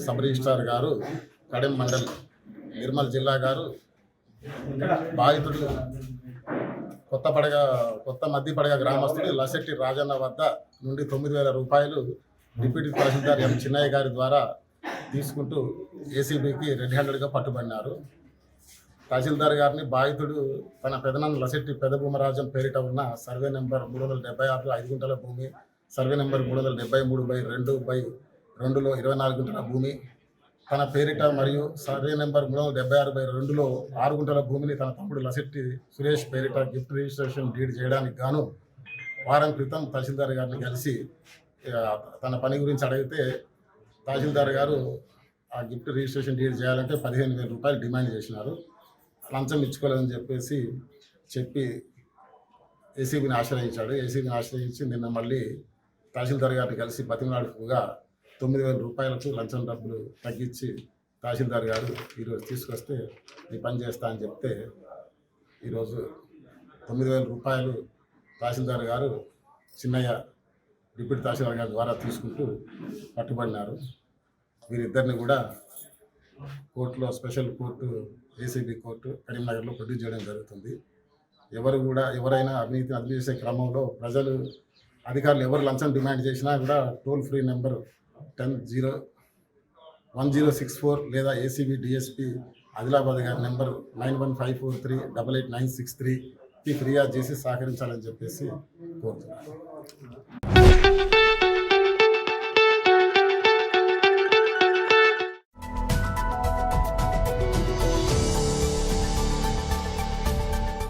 Sub registrar గారు కడెం మండల్ నిర్మల్ జిల్లా గారు బాధితుడు కొత్త మద్దిపడగ గ్రామస్తుడు లసెట్టి రాజన్న వద్ద నుండి 9,000 రూపాయలు డిప్యూటీ తహసీల్దార్ ఎం చిన్నయ్య గారి ద్వారా తీసుకుంటూ ఏసీబీకి రెడ్ హ్యాండెడ్గా పట్టుబడినారు. తహసీల్దార్ గారిని బాధితుడు తన పెదనాన్న లసెట్టి పెదభూమరాజం పేరిట ఉన్న సర్వే నెంబర్ 376 5 గుంటల భూమి, సర్వే నెంబర్ 373/2/2లో 24 గుంటల భూమి తన పేరిట మరియు సర్వే నెంబర్ 376/2లో 6 గుంటల భూమిని తన తమ్ముడు లసెట్టి సురేష్ పేరిట గిఫ్ట్ రిజిస్ట్రేషన్ డీడ్ చేయడానికి గాను వారం క్రితం తహసీల్దార్ గారిని కలిసి తన పని గురించి అడిగితే తహసీల్దార్ గారు ఆ గిఫ్ట్ రిజిస్ట్రేషన్ డీడ్ చేయాలంటే 15,000 రూపాయలు డిమాండ్ చేసినారు. లంచం ఇచ్చుకోలేదని చెప్పి ఏసీబీని ఆశ్రయించాడు. ఏసీబీని ఆశ్రయించి నిన్న మళ్ళీ తహసీల్దార్ గారిని కలిసి బతిమలాడుగా 9,000 రూపాయలకు లంచం డబ్బులు తగ్గించి తహసీల్దార్ గారు ఈరోజు తీసుకొస్తే ఈ పని చేస్తా అని చెప్తే ఈరోజు 9,000 రూపాయలు తహసీల్దార్ గారు చిన్నయ్య డిప్యూటీ తహసీల్దార్ గారి ద్వారా తీసుకుంటూ పట్టుబడినారు. వీరిద్దరిని కూడా కోర్టులో స్పెషల్ కోర్టు ఏసీబీ కోర్టు కరీంనగర్లో ప్రొడ్యూస్ చేయడం జరుగుతుంది. ఎవరైనా అవినీతిని అదుపు చేసే క్రమంలో అధికారులు ఎవరు లంచం డిమాండ్ చేసినా కూడా టోల్ ఫ్రీ నెంబర్ 1064 లేదా ఏసీబీ డిఎస్పీ ఆదిలాబాద్ గారి నెంబర్ 9154388963కి ఫిర్యాదు చేసి సహకరించాలని చెప్పేసి కోరుతున్నాను.